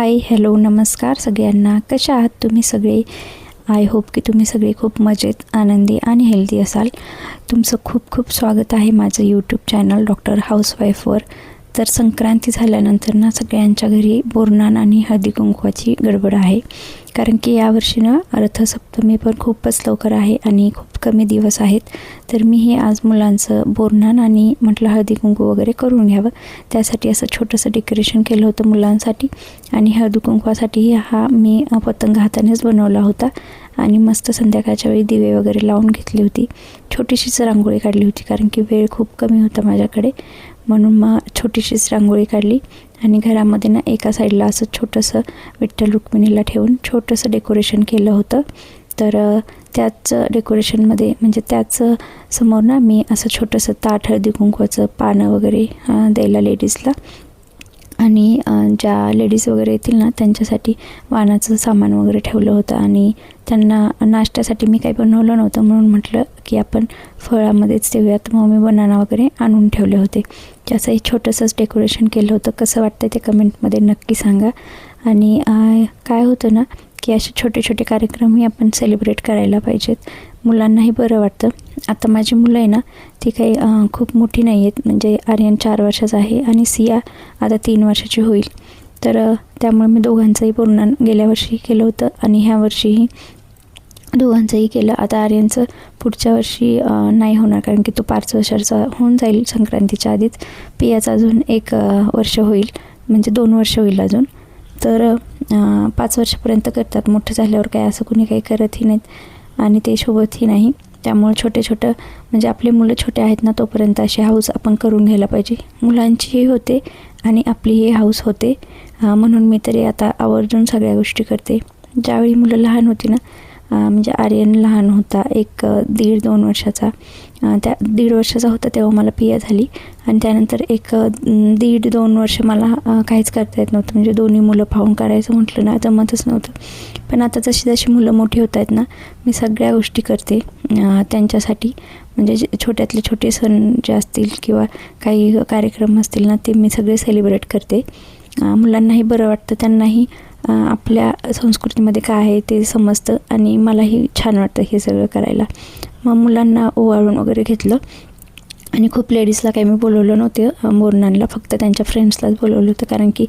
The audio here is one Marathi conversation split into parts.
हाय, हॅलो, नमस्कार सगळ्यांना. कशा आहात तुम्ही सगळे? आय होप की तुम्ही सगळे खूप मजेत, आनंदी आणि हेल्दी असाल. तुमचं खूप खूप स्वागत आहे माझं यूट्यूब चॅनल डॉक्टर हाऊसवाईफवर. तर संक्रांती झाल्यानंतर ना सगळ्यांच्या घरी बोरनान आणि हळदी कुंकवाची गडबड आहे, कारण की यावर्षी ना रथसप्तमी पण खूपच लवकर आहे आणि खूप कमी दिवस आहेत. तर मी हे आज मुलांचं बोरनान आणि म्हटलं हळदी कुंकू वगैरे करून घ्यावं. त्यासाठी असं छोटंसं डेकोरेशन केलं होतं मुलांसाठी. आणि हळदी कुंकवासाठी हा मी पतंग हातानेच बनवला होता आणि मस्त संध्याकाळच्या वेळी दिवे वगैरे लावून घेतली होती. छोटीशीच रांगोळी काढली होती, कारण की वेळ खूप कमी होता माझ्याकडे, म्हणून मग छोटीशीच रांगोळी काढली. आणि घरामध्ये ना एका साईडला असं छोटंसं विठ्ठल रुक्मिणीला ठेवून छोटंसं डेकोरेशन केलं होतं. तर त्याच डेकोरेशनमध्ये म्हणजे त्याच समोर ना मी असं छोटंसं ताट हळदी कुंकवाचं पानं वगैरे द्यायला लेडीजला, आणि ज्या लेडीज वगैरे येतील ना त्यांच्यासाठी वाणाचं सामान वगैरे ठेवलं होतं. आणि त्यांना नाश्त्यासाठी मी काही बनवलं नव्हतं, म्हणून म्हटलं की आपण फळामध्येच देऊयात. मग मी बनाना वगैरे आणून ठेवले होते. त्याचंही छोटंसंच डेकोरेशन केलं होतं. कसं वाटतं ते कमेंटमध्ये नक्की सांगा. आणि काय होतं ना की असे छोटे छोटे कार्यक्रमही आपण सेलिब्रेट करायला पाहिजेत, मुलांनाही बरं वाटतं. आता माझी मुलं आहे ना ती काही खूप मोठी नाही आहेत, म्हणजे आर्यन 4 वर्षाचा आहे आणि सिया आता 3 वर्षाची होईल. तर त्यामुळे मी दोघांचंही बोरनान गेल्या वर्षी केलं होतं आणि ह्या वर्षीही दोघांचंही केलं. आता आर्यनचं पुढच्या वर्षी नाही होणार, कारण की तो 5 वर्षाचा होऊन जाईल संक्रांतीच्या आधीच. पियाचं अजून 1 वर्ष होईल, म्हणजे 2 वर्ष होईल अजून. तर 5 वर्षापर्यंत करतात. मोठं झाल्यावर काय असं कुणी काही करतही नाहीत आणि ते शोभतही नाही. त्यामुळे छोटं म्हणजे आपले मुलं छोटे आहेत ना तोपर्यंत अशी हौस आपण करून घ्यायला पाहिजे. मुलांचीही होते आणि आपलीही हौस होते. म्हणून मी तरी आता आवर्जून सगळ्या गोष्टी करते. ज्यावेळी मुलं लहान होती ना, म्हणजे आर्यन लहान होता, 1-1.5-2 वर्षाचा, त्या 1.5 वर्षाचा होता तेव्हा मला पिया झाली. आणि त्यानंतर 1-1.5-2 वर्ष मला काहीच करता येत नव्हतं, म्हणजे दोन्ही मुलं पाहून करायचं म्हटलं ना जमतच नव्हतं. पण आता जशी जशी मुलं मोठी होत आहेत ना मी सगळ्या गोष्टी करते त्यांच्यासाठी. म्हणजे छोट्यातले छोटे सण जे असतील किंवा काही कार्यक्रम असतील ना ते मी सगळे सेलिब्रेट करते. मुलांनाही बरं वाटतं, त्यांनाही आपल्या संस्कृतीमध्ये काय आहे ते समजतं आणि मलाही छान वाटतं हे सगळं करायला. मग मुलांना ओवाळून वगैरे घेतलं आणि खूप लेडीजला काही मी बोलवलं नव्हतं बोरनानला, फक्त त्यांच्या फ्रेंड्सलाच बोलवलं होतं, कारण की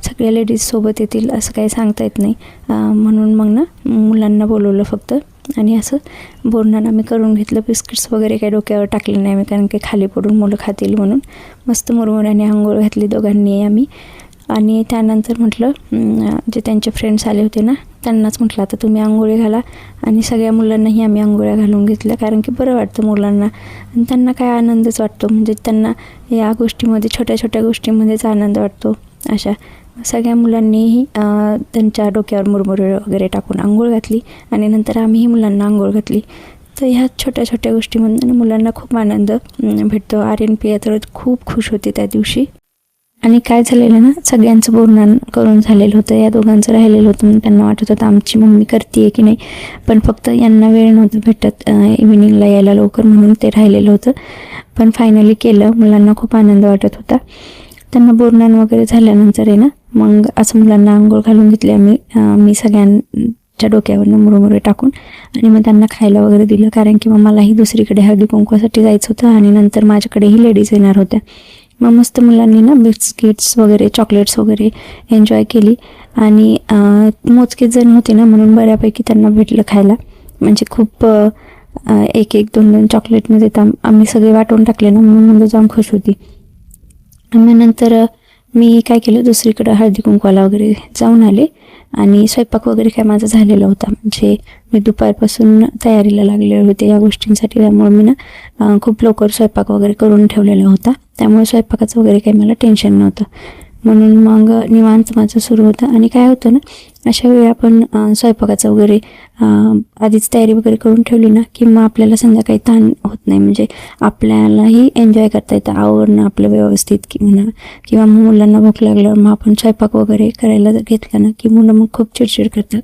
सगळ्या लेडीज सोबत येतील असं काही सांगता येत नाही. म्हणून मग ना मुलांना बोलवलं फक्त. आणि असं बोरनान आम्ही करून घेतलं. बिस्किट्स वगैरे काही डोक्यावर टाकले नाही मी, कारण की खाली पडून मुलं खातील म्हणून. मस्त मुरमुऱ्याने आंघोळ घातली दोघांनी आम्ही. आणि त्यानंतर म्हटलं जे त्यांचे फ्रेंड्स आले होते ना त्यांनाच म्हटलं आता तुम्ही आंघोळी घाला. आणि सगळ्या मुलांनाही आम्ही आंघोळ्या घालून घेतल्या, कारण की बरं वाटतं मुलांना आणि त्यांना काय आनंदच वाटतो. म्हणजे त्यांना या गोष्टीमध्ये छोट्या छोट्या गोष्टींमध्येच आनंद वाटतो. अशा सगळ्या मुलांनीही त्यांच्या डोक्यावर मुरमुरे वगैरे टाकून आंघोळ घातली आणि नंतर आम्हीही मुलांना आंघोळ घातली. तर ह्या छोट्या छोट्या गोष्टींमध्ये मुलांना खूप आनंद भेटतो. आर्यन पिया तर खूप खुश होते त्या दिवशी. आणि काय झालेलं ना सगळ्यांचं बोरनान करून झालेलं होतं, या दोघांचं राहिलेलं होतं. म्हणून त्यांना वाटत होतं आमची मम्मी करते की नाही, पण फक्त यांना वेळ नव्हतं भेटत इव्हिनिंगला यायला लवकर, म्हणून ते राहिलेलं होतं. पण फायनली केलं. मुलांना खूप आनंद वाटत होता. त्यांना बोरनान वगैरे झाल्यानंतर आहे ना मग असं मुलांना आंघोळ घालून घेतली आम्ही. मी सगळ्यांच्या डोक्यावरनं मुरमुरे टाकून आणि मग त्यांना खायला वगैरे दिलं, कारण की मग मलाही दुसरीकडे हळदी कुंकवासाठी जायचं होतं आणि नंतर माझ्याकडेही लेडीज येणार होत्या. मग मस्त मुलांनी ना बिस्किट्स वगैरे चॉकलेट्स वगैरे एन्जॉय केली. आणि मोजकेच जण होते ना म्हणून बऱ्यापैकी त्यांना भेटलं खायला. म्हणजे खूप 1-2 चॉकलेटमध्ये आम्ही सगळे वाटून टाकले ना, म्हणून मुलं जाम खुश होती. आणि नंतर मी काय केलं, दुसरीकडं हळदी कुंकवाला वगैरे जाऊन आले. आणि स्वयंपाक वगैरे काय माझा झालेला होता, म्हणजे मी दुपारपासून तयारीला लागलेले होते या गोष्टींसाठी. त्यामुळे मी ना खूप लवकर स्वयंपाक वगैरे करून ठेवलेला होता. त्यामुळे स्वयंपाकाचं वगैरे काही मला टेन्शन नव्हतं. म्हणून मग निवांत माझं सुरू होतं. आणि काय होतं ना अशा वेळी आपण स्वयंपाकाचं वगैरे आधीच तयारी वगैरे करून ठेवली ना की मग आपल्याला संध्याकाळी ताण होत नाही, म्हणजे आपल्यालाही एन्जॉय करता येतं आवरणं आपलं व्यवस्थित किंवा मग मुलांना भूक लागल्यावर मग आपण स्वयंपाक वगैरे करायला जर घेतलं ना की मुलं मग खूप चिडचिड करतात.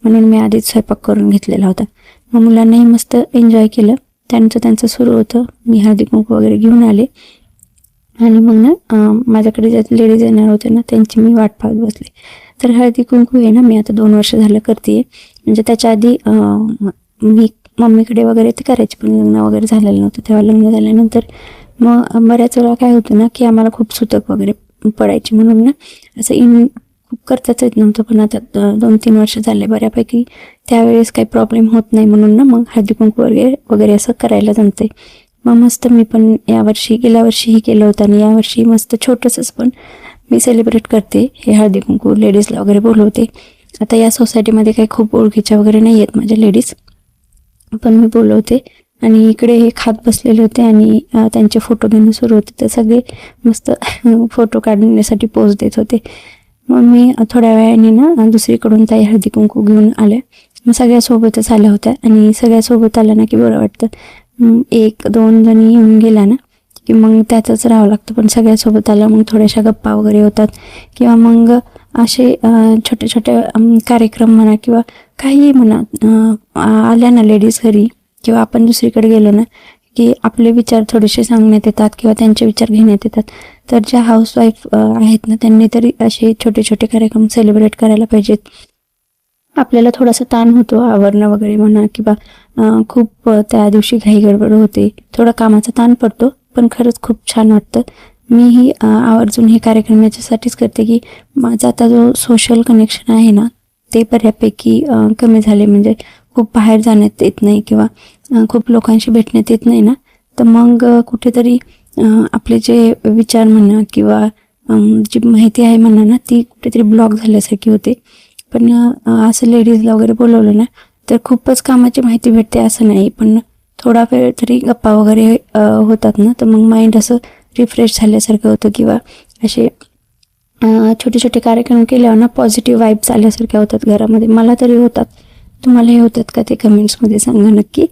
म्हणून मी आधीच स्वयंपाक करून घेतलेला होता. मग मुलांनाही मस्त एन्जॉय केलं. त्यांचं सुरू होतं. मी हळदी कुंकू वगैरे घेऊन आले आणि मग ना माझ्याकडे ज्या लेडीज येणार होते ना त्यांची मी वाट पाहत बसले. तर हळदी कुंकू आहे ना मी आता 2 वर्ष झालं करते. म्हणजे त्याच्या आधी मी मम्मीकडे वगैरे ते करायची, पण लग्न वगैरे झालेलं नव्हतं. तेव्हा लग्न झाल्यानंतर मग बऱ्याच वेळा काय होतं ना की आम्हाला खूप सुतक वगैरे पडायची, म्हणून ना असं खूप करताच येत नव्हतं. पण आता 2-3 वर्ष झाले बऱ्यापैकी त्यावेळेस काही प्रॉब्लेम होत नाही, म्हणून ना मग हळदी कुंकू वगैरे असं करायला जमते. मग मस्त मी पण गेल्या वर्षीही केलं होतं आणि यावर्षी मस्त छोटंसंच पण मी सेलिब्रेट करते. हे हळदी कुंकू लेडीजला वगैरे बोलवते. आता या सोसायटीमध्ये काही खूप ओळखीच्या वगैरे नाही आहेत माझ्या लेडीज, पण मी बोलवते. आणि इकडे हे खात बसलेले होते आणि त्यांचे फोटो घेणं सुरू होते. तर सगळे मस्त फोटो काढण्यासाठी पोज देत होते. मग मी थोड्या वेळाने ना दुसरीकडून ताई हळदी कुंकू घेऊन आल्या. मग सगळ्यासोबतच आल्या होत्या आणि सगळ्यासोबत आल्या ना की बरं वाटतं. 1-2 जणी येऊन गेला ना की मग त्यातच राहावं लागतं, पण सगळ्यासोबत आलं मग थोड्याशा गप्पा वगैरे होतात. किंवा मग असे छोटे छोटे कार्यक्रम म्हणा किंवा काही म्हणा, आल्या ना लेडीज घरी किंवा आपण दुसरीकडे गेलो ना की आपले विचार थोडेसे सांगण्यात येतात किंवा त्यांचे विचार घेण्यात येतात. तर ज्या हाऊसवाईफ आहेत ना त्यांनी तरी असे छोटे छोटे कार्यक्रम सेलिब्रेट करायला पाहिजेत. आपल्याला थोडासा ताण होतो आवरणं वगैरे म्हणा किंवा खूप त्या दिवशी घाई गडबड होते, थोडा कामाचा ताण पडतो, पण खरंच खूप छान वाटतं. मीही आवर्जून हे कार्यक्रम याच्यासाठीच करते की माझा आता जो सोशल कनेक्शन आहे ना ते बऱ्यापैकी कमी झाले. म्हणजे खूप बाहेर जाण्यात येत नाही किंवा खूप लोकांशी भेटण्यात येत नाही ना, तर मग कुठेतरी आपले जे विचार म्हणा किंवा जी माहिती आहे म्हणा ना ती कुठेतरी ब्लॉक झाल्यासारखी होते. पण असं लेडीजला वगैरे बोलवलं ना तर खूपच कामाची माहिती भेटते असं नाही, पण थोडा वेळ तरी गप्पा वगैरे होतात ना, तर मग माइंड असं रिफ्रेश झाल्यासारखं होतं. किंवा असे छोटे छोटे कार्यक्रम केल्यावर ना पॉझिटिव्ह वाईब्स आल्यासारख्या होतात घरामध्ये. मला तरी होतात. तुम्हालाही होतात का ते कमेंट्समध्ये सांगा नक्की.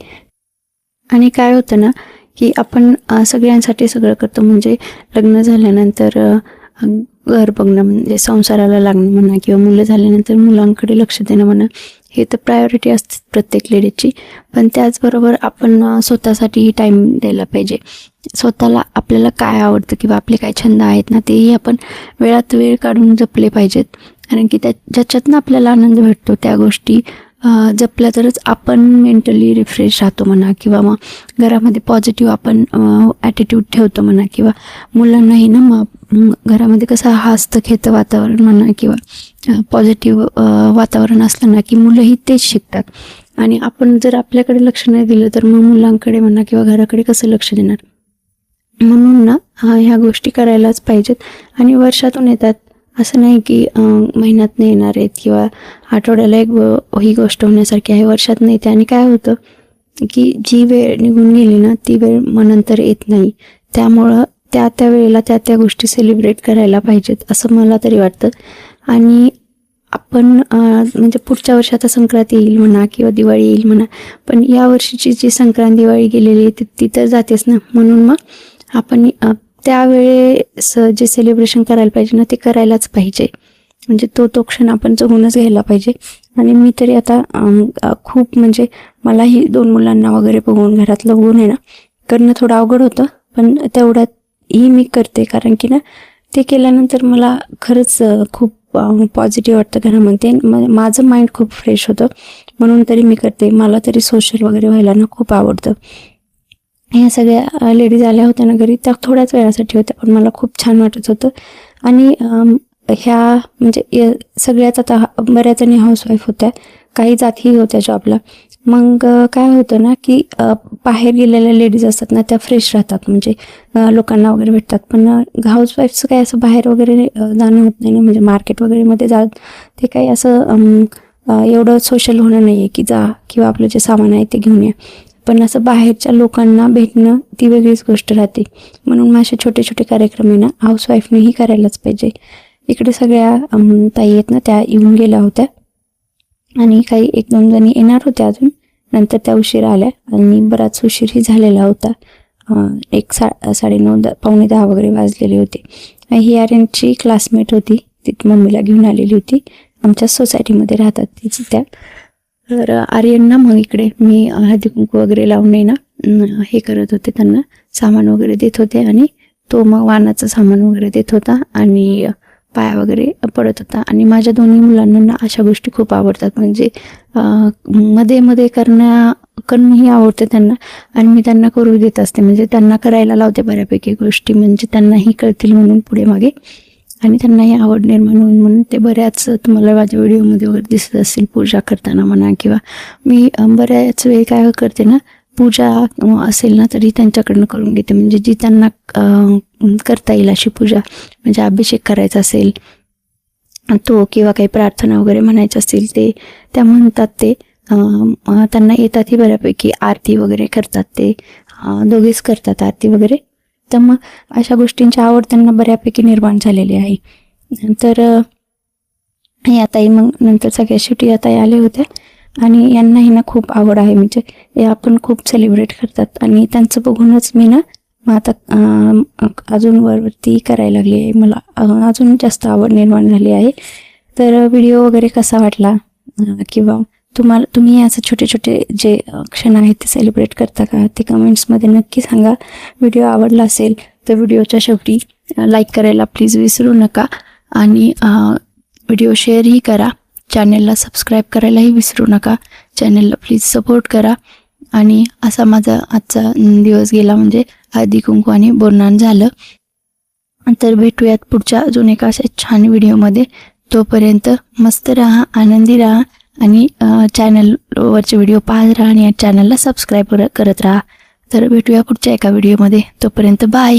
आणि काय होतं ना की आपण सगळ्यांसाठी सगळं करतो. म्हणजे लग्न झाल्यानंतर घर बघणं म्हणजे संसाराला लागणं म्हणा किंवा मुलं झाल्यानंतर मुलांकडे लक्ष देणं म्हणा, हे तर प्रायोरिटी असते प्रत्येक लेडीजची. पण त्याचबरोबर आपण स्वतःसाठीही टाईम द्यायला पाहिजे. स्वतःला आपल्याला काय आवडतं किंवा आपले काय छंद आहेत ना तेही आपण वेळात वेळ काढून जपले पाहिजेत. कारण की ज्याच्यातनं आपल्याला आनंद भेटतो त्या गोष्टी जपल्या तरच आपण मेंटली रिफ्रेश राहतो म्हणा किंवा मग घरामध्ये पॉझिटिव्ह आपण ॲटिट्यूड ठेवतो म्हणा. किंवा मुलांनाही ना मग घरामध्ये कसं हस्तखेतं वातावरण म्हणा किंवा पॉझिटिव्ह वातावरण असलं ना की मुलंही तेच शिकतात. आणि आपण जर आपल्याकडे लक्ष नाही दिलं तर मग मुलांकडे म्हणा किंवा घराकडे कसं लक्ष देणार. म्हणून ना ह्या गोष्टी करायलाच पाहिजेत. आणि वर्षातून येतात, असं नाही की महिन्यातनं येणार आहेत किंवा आठवड्याला ही गोष्ट होण्यासारखी आहे, वर्षात नाही येते. आणि काय होतं की जी वेळ निघून गेली ना ती वेळ मग नंतर येत नाही. त्यामुळं त्या वेळेला त्या गोष्टी सेलिब्रेट करायला पाहिजेत असं मला तरी वाटतं. आणि आपण म्हणजे पुढच्या वर्षी आता संक्रांत येईल म्हणा किंवा दिवाळी येईल म्हणा, पण या वर्षीची जी संक्रांत दिवाळी गेलेली आहे ती तर जातेच ना. म्हणून मग आपण त्यावेळेस जे सेलिब्रेशन करायला पाहिजे ना ते करायलाच पाहिजे. म्हणजे तो क्षण आपण जगूनच घ्यायला पाहिजे. आणि मी तरी आता खूप म्हणजे मलाही 2 मुलांना वगैरे बघून घरातलं बघून आहे ना करणं थोडं अवघड होतं, पण तेवढ्यातही मी करते. कारण की ना ते केल्यानंतर मला खरंच खूप पॉझिटिव्ह वाटतं घरामध्ये. माझं माइंड खूप फ्रेश होतं, म्हणून तरी मी करते. मला तरी सोशल वगैरे व्हायला ना खूप आवडतं. ह्या सगळ्या लेडीज आल्या होत्या ना घरी, त्या थोड्याच वेळासाठी होत्या, पण मला खूप छान वाटत होतं. आणि ह्या म्हणजे सगळ्याच आता बऱ्याच जणी हाऊसवाईफ होत्या, काही जातही होत्या जॉबला. मग काय होतं ना की बाहेर गेलेल्या लेडीज असतात ना त्या फ्रेश राहतात, म्हणजे लोकांना वगैरे भेटतात. पण हाऊसवाईफचं काय असं बाहेर वगैरे जाणं होत नाही ना, म्हणजे मार्केट वगैरेमध्ये ते काही असं एवढं सोशल होणं नाही आहे की जा किंवा आपलं जे सामान आहे ते घेऊन या. पण असं बाहेरच्या लोकांना भेटणं ती वेगळीच गोष्ट राहते. म्हणून मग असे छोटे छोटे कार्यक्रम आहे ना हाऊसवाईफनेही करायलाच पाहिजे. इकडे सगळ्या ताई आहेत ना त्या येऊन गेल्या होत्या आणि काही 1-2 जणी येणार होत्या अजून, नंतर त्या उशिरा आल्या आणि बराच उशीरही झालेला होता. 9:30 पावणे 10 वगैरे वाजलेले होते. ही आर्यनची क्लासमेट होती, ती मम्मीला घेऊन आलेली होती. आमच्या सोसायटीमध्ये राहतात तिची त्या. तर आर्यनना मग इकडे मी हळदी कुंकू वगैरे लावणे ना हे करत होते, त्यांना सामान वगैरे देत होते. आणि तो मग वाणाचं सामान वगैरे देत होता आणि पाया वगैरे पडत होता. आणि माझ्या दोन्ही मुलांना अशा गोष्टी खूप आवडतात, म्हणजे मध्ये मध्ये करणंही आवडते त्यांना, आणि मी त्यांना करू देत असते, म्हणजे त्यांना करायला लावते बऱ्यापैकी गोष्टी, म्हणजे त्यांनाही कळतील म्हणून पुढे मागे, आणि त्यांनाही आवड निर्माण म्हणून ते बऱ्याच तुम्हाला माझ्या व्हिडिओमध्ये वगैरे दिसत असतील पूजा करताना म्हणा, किंवा मी बऱ्याच वेळी काय करते ना, पूजा असेल ना तरी त्यांच्याकडनं करून घेते, म्हणजे जी त्यांना करता येईल अशी पूजा, म्हणजे अभिषेक करायचा असेल तो, किंवा काही प्रार्थना वगैरे म्हणायची असतील ते त्या म्हणतात, ते त्यांना येतातही बऱ्यापैकी. आरती वगैरे करतात ते दोघेच करतात आरती वगैरे, तर मग अशा गोष्टींची आवड त्यांना बऱ्यापैकी निर्माण झालेली आहे. तर या ताई मग नंतर सगळ्या शेवटी या ताई आल्या होत्या, आणि यांनाही ना खूप आवड आहे, म्हणजे हे आपण खूप सेलिब्रेट करतात, आणि त्यांचं बघूनच मी ना मग आता अजून वरती करायला लागली आहे, मला अजून जास्त आवड निर्माण झाली आहे. तर व्हिडिओ वगैरे कसा वाटला, किंवा तुम्ही असं छोटे छोटे जे क्षण आहेत ते सेलिब्रेट करता का, ते कमेंट्समध्ये नक्की सांगा. व्हिडिओ आवडला असेल तर व्हिडिओच्या शेवटी लाईक करायला प्लीज विसरू नका, आणि व्हिडिओ शेअरही करा. चॅनलला सबस्क्राईब करायलाही विसरू नका. चॅनलला प्लीज सपोर्ट करा. आणि असा माझा आजचा दिवस गेला, म्हणजे हळदी कुंकू आणि बोरनान झालं. तर भेटूयात पुढच्या अजून एका अशा छान व्हिडिओमध्ये. तोपर्यंत मस्त राहा, आनंदी राहा, आणि चॅनलवरचे व्हिडिओ पाहत राहा, आणि चॅनलला सबस्क्राईब करत राहा. तर भेटूया पुढच्या एका व्हिडिओमध्ये. तोपर्यंत बाय.